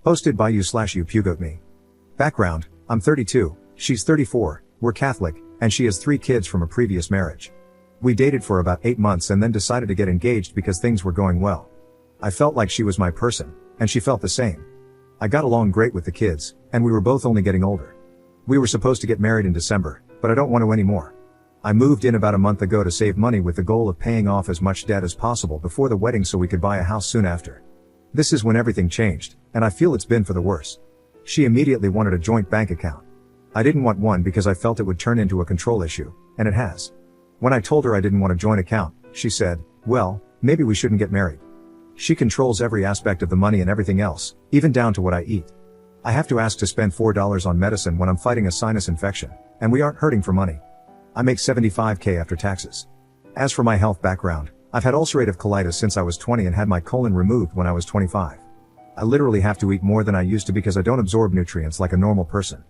Posted by you/you pugoat me. Background, I'm 32, she's 34, we're Catholic, and she has 3 kids from a previous marriage. We dated for about 8 months and then decided to get engaged because things were going well. I felt like she was my person, and she felt the same. I got along great with the kids, and we were both only getting older. We were supposed to get married in December, but I don't want to anymore. I moved in about a month ago to save money with the goal of paying off as much debt as possible before the wedding so we could buy a house soon after. This is when everything changed, and I feel it's been for the worse. She immediately wanted a joint bank account. I didn't want one because I felt it would turn into a control issue, and it has. When I told her I didn't want a joint account, she said, well, maybe we shouldn't get married. She controls every aspect of the money and everything else, even down to what I eat. I have to ask to spend $4 on medicine when I'm fighting a sinus infection, and we aren't hurting for money. I make $75K after taxes. As for my health background, I've had ulcerative colitis since I was 20 and had my colon removed when I was 25. I literally have to eat more than I used to because I don't absorb nutrients like a normal person.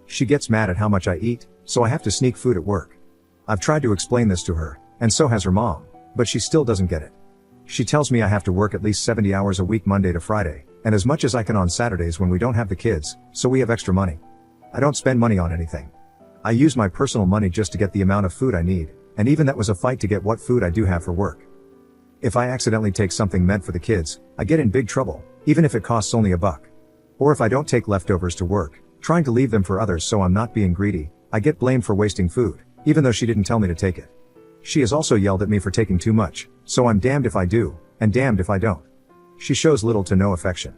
She gets mad at how much I eat, so I have to sneak food at work. I've tried to explain this to her, and so has her mom, but she still doesn't get it. She tells me I have to work at least 70 hours a week Monday to Friday, and as much as I can on Saturdays when we don't have the kids, so we have extra money. I don't spend money on anything. I use my personal money just to get the amount of food I need, and even that was a fight to get what food I do have for work. If I accidentally take something meant for the kids, I get in big trouble, even if it costs only $1. Or if I don't take leftovers to work, trying to leave them for others so I'm not being greedy, I get blamed for wasting food, even though she didn't tell me to take it. She has also yelled at me for taking too much, so I'm damned if I do, and damned if I don't. She shows little to no affection.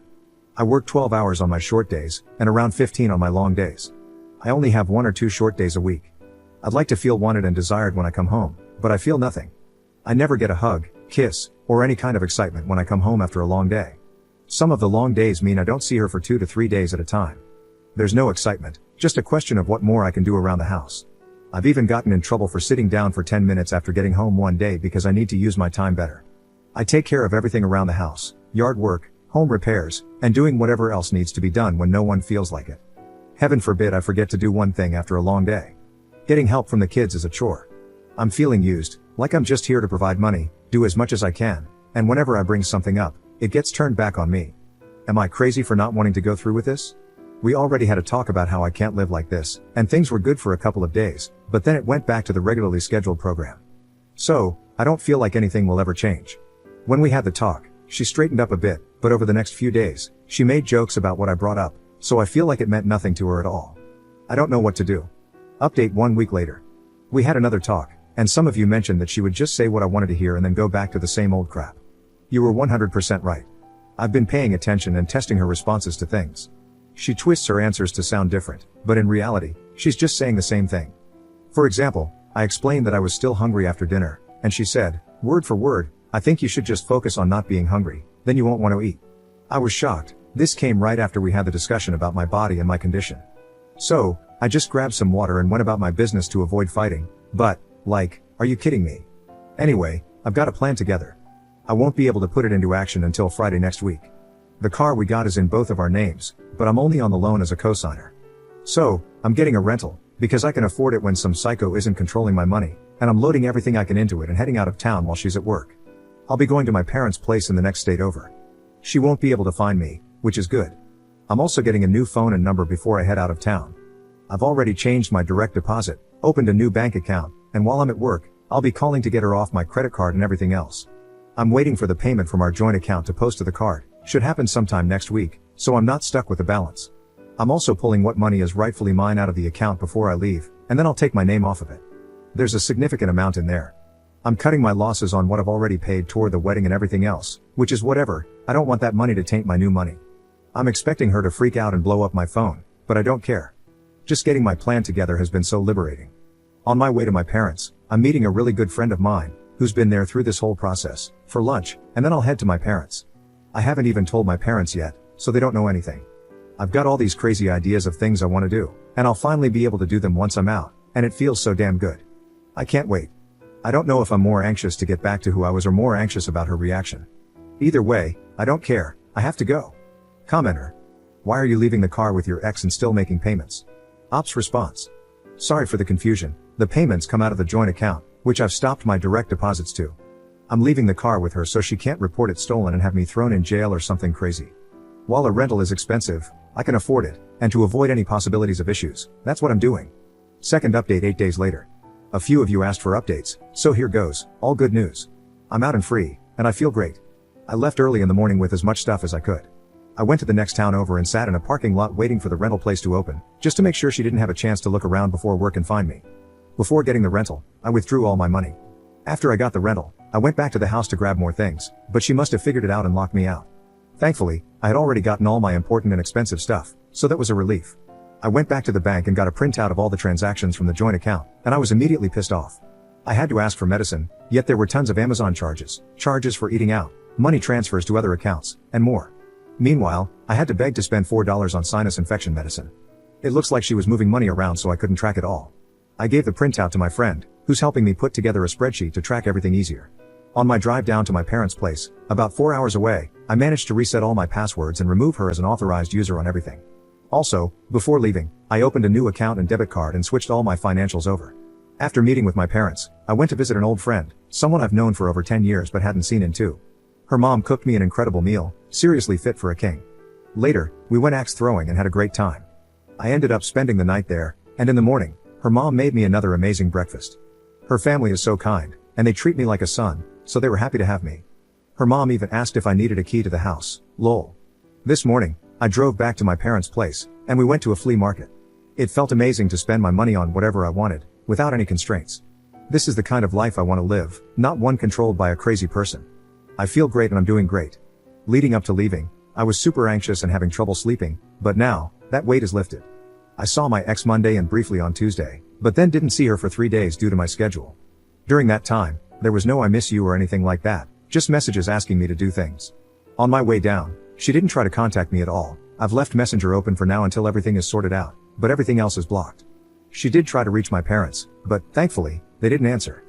I work 12 hours on my short days, and around 15 on my long days. I only have 1 or 2 short days a week. I'd like to feel wanted and desired when I come home, but I feel nothing. I never get a hug, kiss, or any kind of excitement when I come home after a long day. Some of the long days mean I don't see her for 2 to 3 days at a time. There's no excitement, just a question of what more I can do around the house. I've even gotten in trouble for sitting down for 10 minutes after getting home one day because I need to use my time better. I take care of everything around the house, yard work, home repairs, and doing whatever else needs to be done when no one feels like it. Heaven forbid I forget to do one thing after a long day. Getting help from the kids is a chore. I'm feeling used, like I'm just here to provide money, do as much as I can, and whenever I bring something up, it gets turned back on me. Am I crazy for not wanting to go through with this? We already had a talk about how I can't live like this, and things were good for a couple of days, but then it went back to the regularly scheduled program. So, I don't feel like anything will ever change. When we had the talk, she straightened up a bit, but over the next few days, she made jokes about what I brought up, so I feel like it meant nothing to her at all. I don't know what to do. Update 1 week later. We had another talk, and some of you mentioned that she would just say what I wanted to hear and then go back to the same old crap. You were 100% right. I've been paying attention and testing her responses to things. She twists her answers to sound different, but in reality, she's just saying the same thing. For example, I explained that I was still hungry after dinner, and she said, word for word, I think you should just focus on not being hungry, then you won't want to eat. I was shocked. This came right after we had the discussion about my body and my condition. So, I just grabbed some water and went about my business to avoid fighting, but, like, are you kidding me? Anyway, I've got a plan together. I won't be able to put it into action until Friday next week. The car we got is in both of our names, but I'm only on the loan as a cosigner. So, I'm getting a rental, because I can afford it when some psycho isn't controlling my money, and I'm loading everything I can into it and heading out of town while she's at work. I'll be going to my parents' place in the next state over. She won't be able to find me, which is good. I'm also getting a new phone and number before I head out of town. I've already changed my direct deposit, opened a new bank account, and while I'm at work, I'll be calling to get her off my credit card and everything else. I'm waiting for the payment from our joint account to post to the card, should happen sometime next week, so I'm not stuck with the balance. I'm also pulling what money is rightfully mine out of the account before I leave, and then I'll take my name off of it. There's a significant amount in there. I'm cutting my losses on what I've already paid toward the wedding and everything else, which is whatever. I don't want that money to taint my new money. I'm expecting her to freak out and blow up my phone, but I don't care. Just getting my plan together has been so liberating. On my way to my parents, I'm meeting a really good friend of mine, who's been there through this whole process, for lunch, and then I'll head to my parents. I haven't even told my parents yet, so they don't know anything. I've got all these crazy ideas of things I want to do, and I'll finally be able to do them once I'm out, and it feels so damn good. I can't wait. I don't know if I'm more anxious to get back to who I was or more anxious about her reaction. Either way, I don't care, I have to go. Commenter. Why are you leaving the car with your ex and still making payments? Ops response. Sorry for the confusion, the payments come out of the joint account, which I've stopped my direct deposits to. I'm leaving the car with her so she can't report it stolen and have me thrown in jail or something crazy. While a rental is expensive, I can afford it, and to avoid any possibilities of issues, that's what I'm doing. Second update 8 days later. A few of you asked for updates, so here goes, all good news. I'm out and free, and I feel great. I left early in the morning with as much stuff as I could. I went to the next town over and sat in a parking lot waiting for the rental place to open, just to make sure she didn't have a chance to look around before work and find me. Before getting the rental, I withdrew all my money. After I got the rental, I went back to the house to grab more things, but she must have figured it out and locked me out. Thankfully, I had already gotten all my important and expensive stuff, so that was a relief. I went back to the bank and got a printout of all the transactions from the joint account, and I was immediately pissed off. I had to ask for medicine, yet there were tons of Amazon charges for eating out, money transfers to other accounts, and more. Meanwhile, I had to beg to spend $4 on sinus infection medicine. It looks like she was moving money around so I couldn't track it all. I gave the printout to my friend, who's helping me put together a spreadsheet to track everything easier. On my drive down to my parents' place, about 4 hours away, I managed to reset all my passwords and remove her as an authorized user on everything. Also, before leaving, I opened a new account and debit card and switched all my financials over. After meeting with my parents, I went to visit an old friend, someone I've known for over 10 years but hadn't seen in 2. Her mom cooked me an incredible meal, seriously fit for a king. Later, we went axe throwing and had a great time. I ended up spending the night there, and in the morning, her mom made me another amazing breakfast. Her family is so kind, and they treat me like a son, so they were happy to have me. Her mom even asked if I needed a key to the house, lol. This morning, I drove back to my parents' place, and we went to a flea market. It felt amazing to spend my money on whatever I wanted, without any constraints. This is the kind of life I want to live, not one controlled by a crazy person. I feel great and I'm doing great. Leading up to leaving, I was super anxious and having trouble sleeping, but now, that weight is lifted. I saw my ex Monday and briefly on Tuesday, but then didn't see her for 3 days due to my schedule. During that time, there was no I miss you or anything like that, just messages asking me to do things. On my way down, she didn't try to contact me at all. I've left Messenger open for now until everything is sorted out, but everything else is blocked. She did try to reach my parents, but, thankfully, they didn't answer.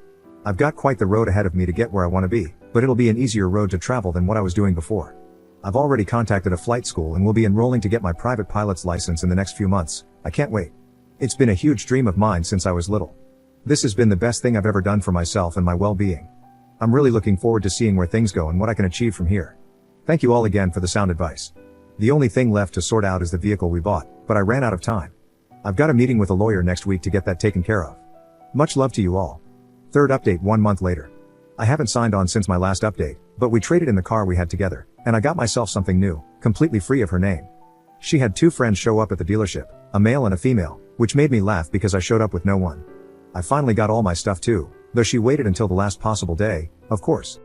I've got quite the road ahead of me to get where I want to be, but it'll be an easier road to travel than what I was doing before. I've already contacted a flight school and will be enrolling to get my private pilot's license in the next few months. I can't wait. It's been a huge dream of mine since I was little. This has been the best thing I've ever done for myself and my well-being. I'm really looking forward to seeing where things go and what I can achieve from here. Thank you all again for the sound advice. The only thing left to sort out is the vehicle we bought, but I ran out of time. I've got a meeting with a lawyer next week to get that taken care of. Much love to you all. Third update 1 month later. I haven't signed on since my last update, but we traded in the car we had together, and I got myself something new, completely free of her name. She had 2 friends show up at the dealership, a male and a female, which made me laugh because I showed up with no one. I finally got all my stuff too, though she waited until the last possible day, of course.